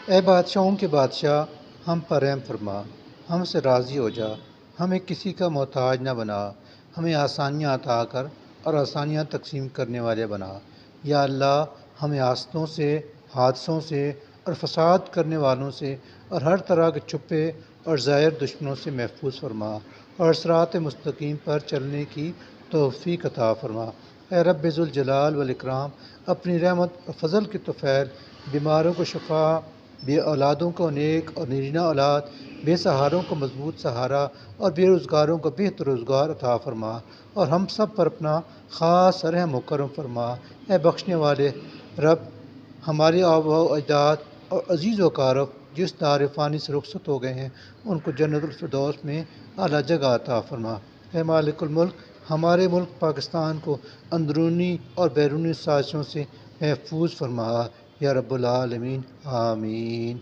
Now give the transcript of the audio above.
اے بادشاہوں کے بادشاہ، ہم پر رحم فرما، ہم سے راضی ہو جا، ہمیں کسی کا محتاج نہ بنا، ہمیں آسانیاں عطا کر اور آسانیاں تقسیم کرنے والے بنا۔ یا اللہ، ہمیں آفتوں سے، حادثوں سے اور فساد کرنے والوں سے اور ہر طرح کے چھپے اور ظاہر دشمنوں سے محفوظ فرما اور صراط مستقیم پر چلنے کی توفیق عطا فرما۔ اے رب ذوالجلال والاکرام، اپنی رحمت اور فضل کی توفیل، بیماروں کو شفا، بے اولادوں کو نیک اور نرینہ اولاد، بے سہاروں کو مضبوط سہارا اور بے روزگاروں کو بہتر روزگار عطا فرما، اور ہم سب پر اپنا خاص رحم و کرم فرما۔ اے بخشنے والے رب، ہمارے آباء و اجداد اور عزیز و اقارب جس دار فانی سے رخصت ہو گئے ہیں، ان کو جنت الفردوس میں اعلیٰ جگہ عطا فرما۔ اے مالک الملک، ہمارے ملک پاکستان کو اندرونی اور بیرونی سازشوں سے محفوظ فرما۔ یا رب العالمین، آمین۔